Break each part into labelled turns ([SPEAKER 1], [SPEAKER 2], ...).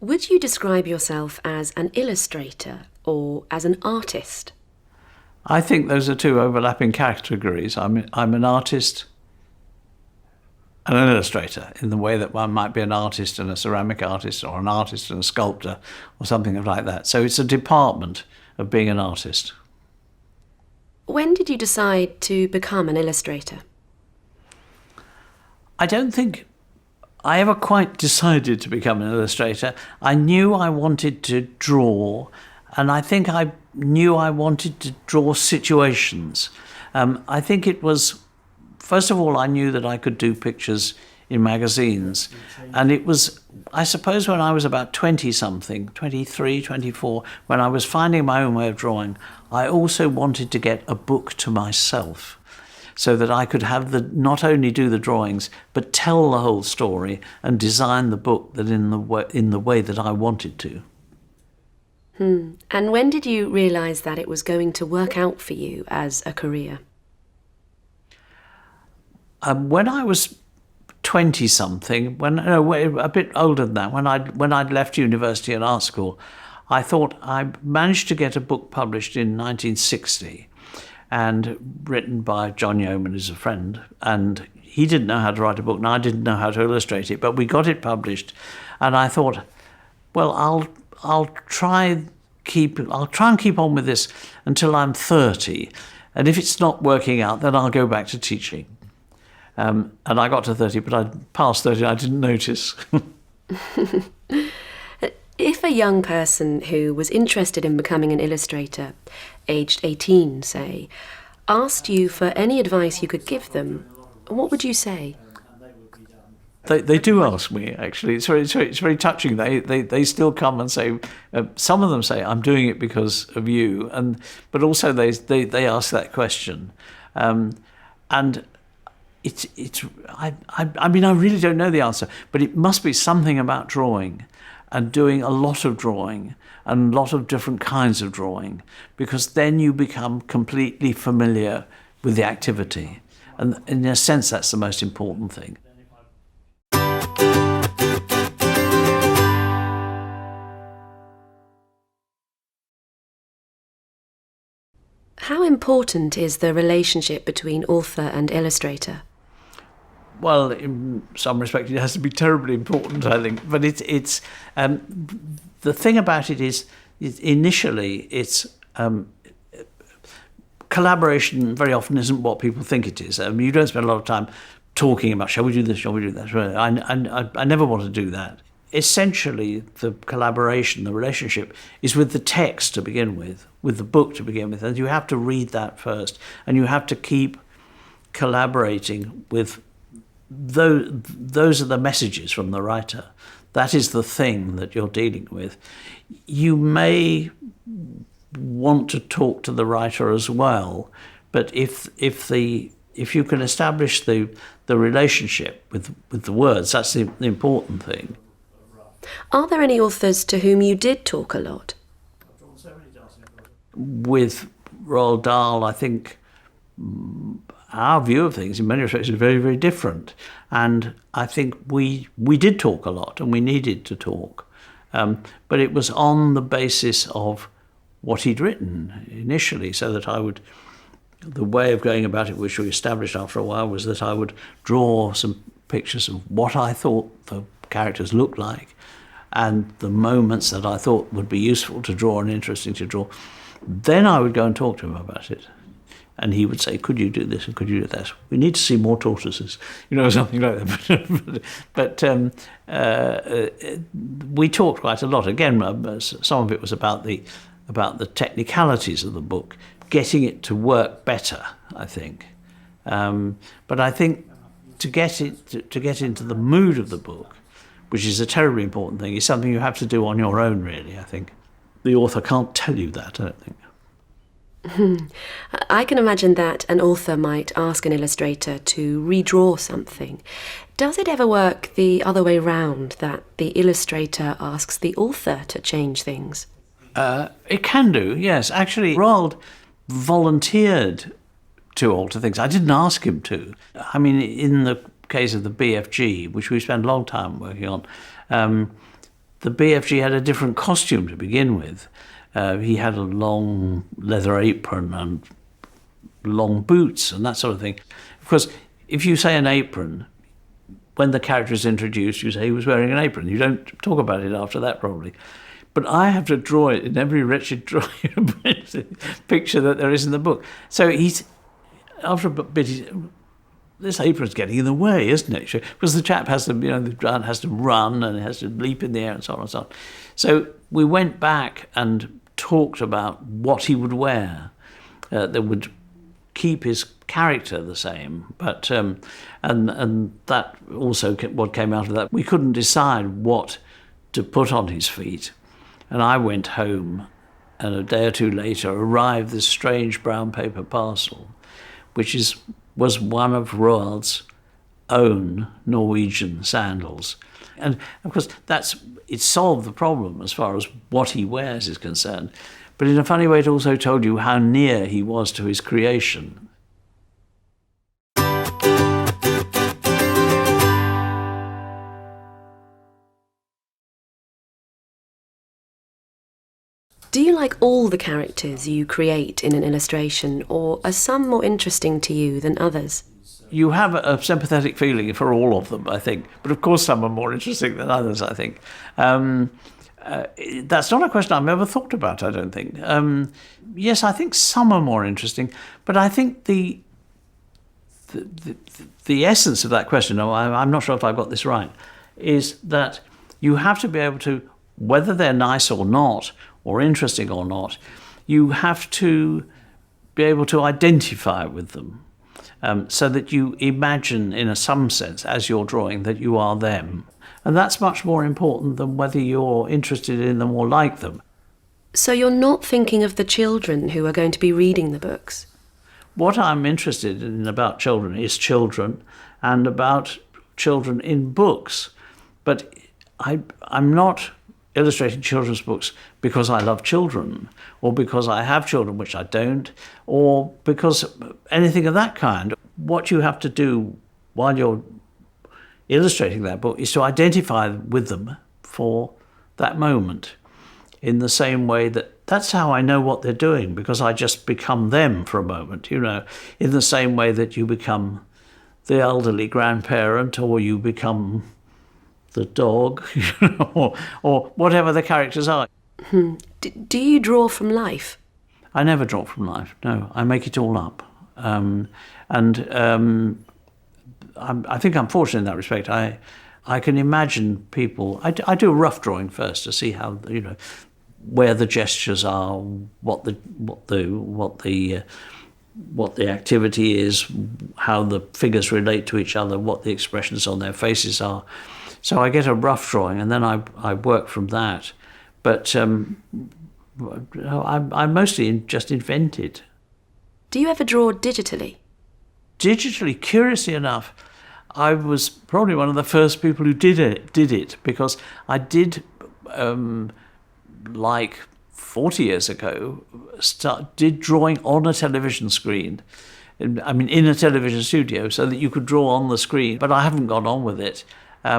[SPEAKER 1] Would you describe yourself as an illustrator or as an artist?
[SPEAKER 2] I think those are two overlapping categories. I'm an artist and an illustrator in the way that one might be an artist and a ceramic artist or an artist and a sculptor or something like that. So it's a department of being an artist.
[SPEAKER 1] When did you decide to become an illustrator?
[SPEAKER 2] I don't think I ever quite decided to become an illustrator. I knew I wanted to draw, and I think I knew I wanted to draw situations. I think it was, first of all, I knew that I could do pictures in magazines. And it was, I suppose, when I was about 20-something, 23, 24, when I was finding my own way of drawing, I also wanted to get a book to myself so that I could have not only do the drawings, but tell the whole story and design the book that in the way that I wanted to.
[SPEAKER 1] And when did you realise that it was going to work out for you as a career?
[SPEAKER 2] When I was 20-something, a bit older than that, when I'd left university and art school, I thought I managed to get a book published in 1960 and written by John Yeoman, who's a friend, and he didn't know how to write a book and I didn't know how to illustrate it, but we got it published, and I thought, well, I'll try and keep on with this until I'm 30, and if it's not working out, then I'll go back to teaching. And I got to 30, but past 30, I didn't notice.
[SPEAKER 1] If a young person who was interested in becoming an illustrator, aged 18, say, asked you for any advice you could give them, what would you say?
[SPEAKER 2] They do ask me, actually. It's very touching. They still come and say, some of them say, I'm doing it because of you, but also they ask that question. And I mean, I really don't know the answer, but it must be something about drawing and doing a lot of drawing and a lot of different kinds of drawing, because then you become completely familiar with the activity. And in a sense, that's the most important thing.
[SPEAKER 1] How important is the relationship between author and illustrator?
[SPEAKER 2] Well, in some respect, it has to be terribly important, I think. But it's the thing about it is initially it's collaboration. Very often isn't what people think it is. You don't spend a lot of time talking about, shall we do this, shall we do that? I never want to do that. Essentially, the collaboration, the relationship, is with the text to begin with the book to begin with, and you have to read that first, and you have to keep collaborating with. Those are the messages from the writer. That is the thing that you're dealing with. You may want to talk to the writer as well, but if you can establish the relationship with the words, that's the important thing.
[SPEAKER 1] Are there any authors to whom you did talk a lot?
[SPEAKER 2] With Roald Dahl, I think our view of things in many respects is very, very different. And I think we did talk a lot and we needed to talk. But it was on the basis of what he'd written initially, so that the way of going about it, which we established after a while, was that I would draw some pictures of what I thought the characters looked like and the moments that I thought would be useful to draw and interesting to draw. Then I would go and talk to him about it. And he would say, could you do this and could you do that? We need to see more tortoises, something like that. But we talked quite a lot. Again, some of it was about the technicalities of the book, getting it to work better, I think. But I think to get into the mood of the book, which is a terribly important thing, is something you have to do on your own, really, I think. The author can't tell you that, I don't think.
[SPEAKER 1] I can imagine that an author might ask an illustrator to redraw something. Does it ever work the other way round, that the illustrator asks the author to change things?
[SPEAKER 2] It can do, yes. Actually, Roald volunteered to alter things. I didn't ask him to. I mean, in the case of the BFG, which we spent a long time working on, the BFG had a different costume to begin with. He had a long leather apron and long boots and that sort of thing. Of course, if you say an apron, when the character is introduced, you say he was wearing an apron. You don't talk about it after that, probably. But I have to draw it in every wretched picture that there is in the book. So he's, after a bit, this apron's getting in the way, isn't it? Because the chap has to, the giant has to run and has to leap in the air and so on and so on. So we went back and talked about what he would wear that would keep his character the same, but and that also what came out of that. We couldn't decide what to put on his feet, and I went home, and a day or two later arrived this strange brown paper parcel, which was one of Roald's own Norwegian sandals, and of course it solved the problem as far as what he wears is concerned. But in a funny way, it also told you how near he was to his creation.
[SPEAKER 1] Do you like all the characters you create in an illustration, or are some more interesting to you than others?
[SPEAKER 2] You have a sympathetic feeling for all of them, I think. But of course some are more interesting than others, I think. That's not a question I've ever thought about, I don't think. Yes, I think some are more interesting, but I think the essence of that question, I'm not sure if I've got this right, is that you have to be able to, whether they're nice or not, or interesting or not, you have to be able to identify with them, so that you imagine, in some sense, as you're drawing, that you are them. And that's much more important than whether you're interested in them or like them.
[SPEAKER 1] So you're not thinking of the children who are going to be reading the books?
[SPEAKER 2] What I'm interested in about children is children, and about children in books. But I'm not illustrating children's books because I love children, or because I have children, which I don't, or because anything of that kind. What you have to do while you're illustrating that book is to identify with them for that moment, in the same way that's how I know what they're doing, because I just become them for a moment, in the same way that you become the elderly grandparent, or you become the dog, or whatever the characters are.
[SPEAKER 1] Do you draw from life?
[SPEAKER 2] I never draw from life, no. I make it all up. I think I'm fortunate in that respect. I can imagine people. I do a rough drawing first to see how, where the gestures are, what the activity is, how the figures relate to each other, what the expressions on their faces are. So I get a rough drawing, and then I work from that. But I mostly just invent it.
[SPEAKER 1] Do you ever draw digitally?
[SPEAKER 2] Digitally, curiously enough, I was probably one of the first people who did it, because I did, like 40 years ago, did drawing on a television screen. in a television studio, so that you could draw on the screen. But I haven't gone on with it. I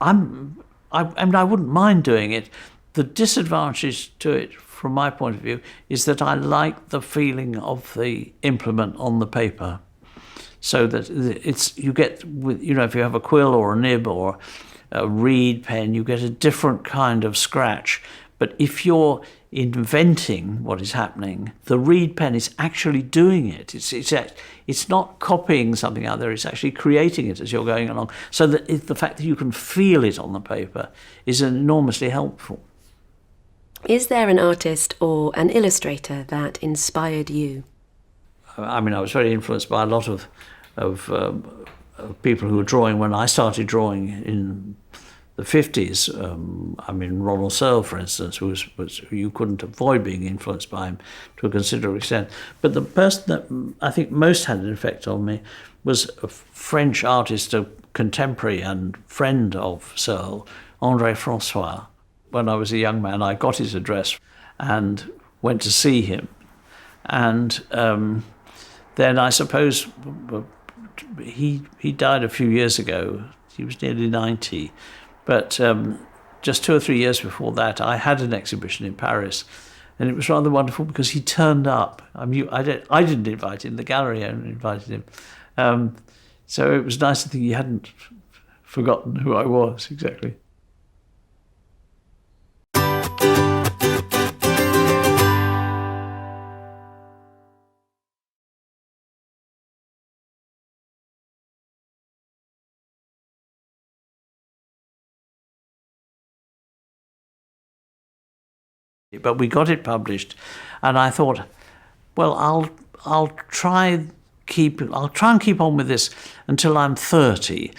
[SPEAKER 2] wouldn't mind doing it. The disadvantage to it, from my point of view, is that I like the feeling of the implement on the paper. So that you get, if you have a quill or a nib or a reed pen, you get a different kind of scratch. But if you're inventing what is happening, the reed pen is actually doing it. It's not copying something out there, it's actually creating it as you're going along. So that the fact that you can feel it on the paper is enormously helpful.
[SPEAKER 1] Is there an artist or an illustrator that inspired you?
[SPEAKER 2] I was very influenced by a lot of people who were drawing when I started drawing in the 50s. Ronald Searle, for instance, who you couldn't avoid being influenced by him to a considerable extent. But the person that I think most had an effect on me was a French artist, a contemporary and friend of Searle, André François. When I was a young man, I got his address and went to see him. And then I suppose he died a few years ago. He was nearly 90. But just 2 or 3 years before that, I had an exhibition in Paris, and it was rather wonderful because he turned up. I mean, I didn't invite him; the gallery owner invited him. So it was nice to think he hadn't forgotten who I was exactly. But we got it published, and I thought, well, I'll try and keep on with this until I'm 30.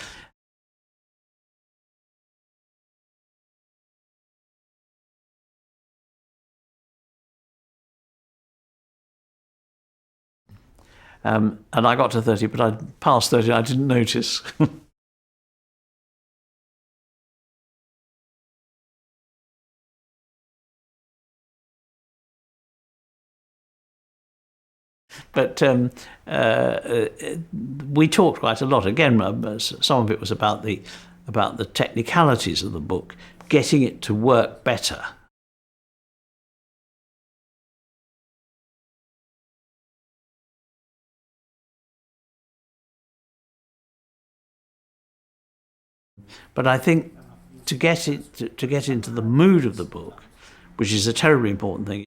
[SPEAKER 2] And I got to 30, but I passed 30. I didn't notice. But we talked quite a lot. Again, some of it was about the technicalities of the book, getting it to work better. But I think to get into the mood of the book, which is a terribly important thing.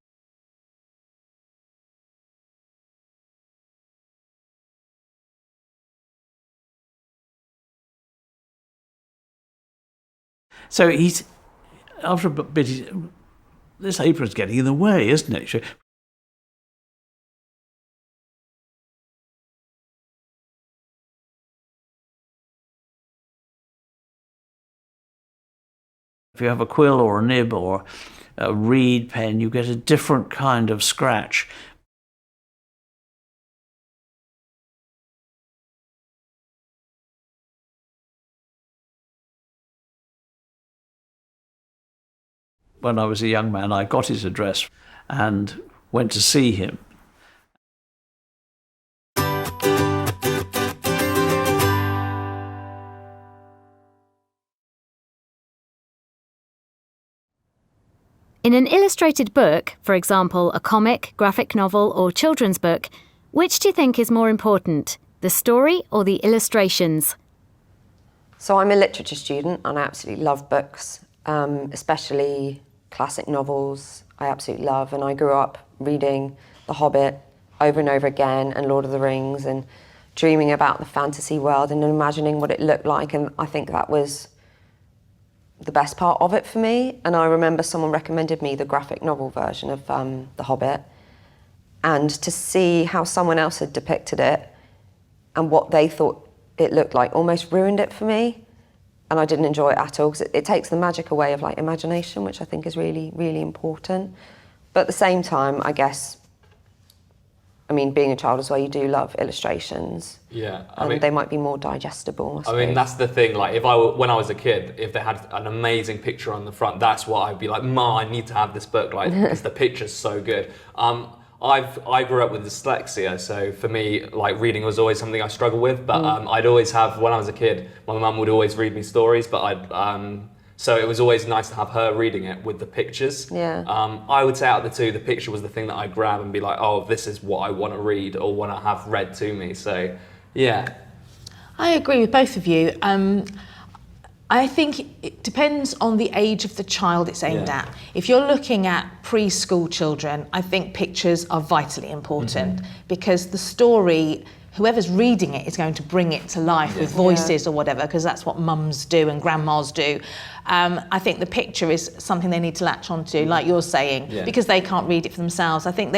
[SPEAKER 2] So after a bit, this apron's getting in the way, isn't it? If you have a quill or a nib or a reed pen, you get a different kind of scratch. When I was a young man, I got his address and went to see him.
[SPEAKER 3] In an illustrated book, for example, a comic, graphic novel, or children's book, which do you think is more important, the story or the illustrations?
[SPEAKER 1] So I'm a literature student and I absolutely love books, especially classic novels. I absolutely love, and I grew up reading The Hobbit over and over again and Lord of the Rings and dreaming about the fantasy world and imagining what it looked like, and I think that was the best part of it for me. And I remember someone recommended me the graphic novel version of The Hobbit, and to see how someone else had depicted it and what they thought it looked like almost ruined it for me, and I didn't enjoy it at all because it takes the magic away of like imagination, which I think is really, really important. But at the same time, I guess, I mean, being a child as well, you do love illustrations.
[SPEAKER 4] Yeah,
[SPEAKER 1] they might be more digestible.
[SPEAKER 4] I mean, that's the thing. Like, when I was a kid, if they had an amazing picture on the front, that's what I'd be like, Ma, I need to have this book, like, because the picture's so good. I grew up with dyslexia, so for me, like, reading was always something I struggled with. But I'd always have, when I was a kid, my mum would always read me stories, but so it was always nice to have her reading it with the pictures.
[SPEAKER 1] Yeah.
[SPEAKER 4] I would say out of the two, the picture was the thing that I'd grab and be like, oh, this is what I want to read or want to have read to me. So, yeah.
[SPEAKER 5] I agree with both of you. I think it depends on the age of the child it's aimed at. If you're looking at preschool children, I think pictures are vitally important because the story, whoever's reading it is going to bring it to life with voices or whatever, because that's what mums do and grandmas do. I think the picture is something they need to latch onto, like you're saying, because they can't read it for themselves. I think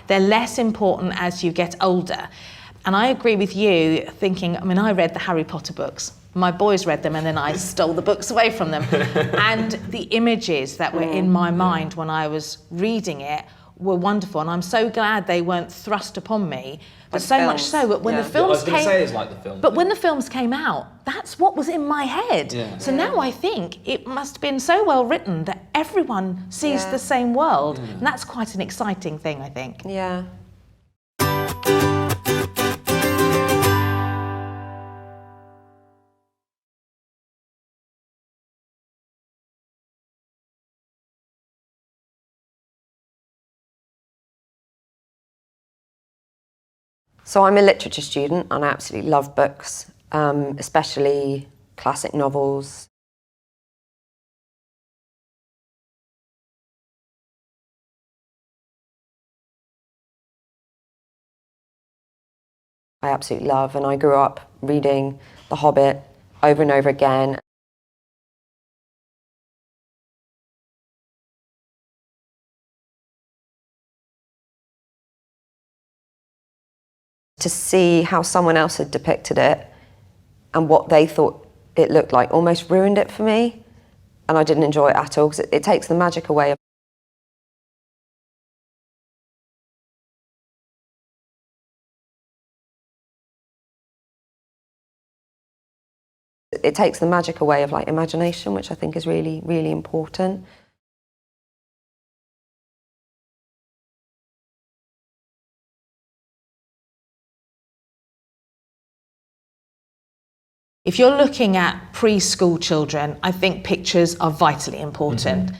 [SPEAKER 5] they're less important as you get older. And I agree with you thinking, I mean, I read the Harry Potter books. My boys read them and then I stole the books away from them. And the images that were in my mind when I was reading it were wonderful, and I'm so glad they weren't thrust upon me. But so much so that when the films came,
[SPEAKER 4] say it's like the film.
[SPEAKER 5] but when the films came out, that's what was in my head. So now I think it must have been so well written that everyone sees the same world, and that's quite an exciting thing, I think.
[SPEAKER 1] Yeah. So I'm a literature student and I absolutely love books, especially classic novels. I absolutely love, and I grew up reading The Hobbit over and over again. To see how someone else had depicted it and what they thought it looked like almost ruined it for me, and I didn't enjoy it at all because it takes the magic away of it takes the magic away of like imagination, which I think is really, really important.
[SPEAKER 5] If you're looking at preschool children, I think pictures are vitally important.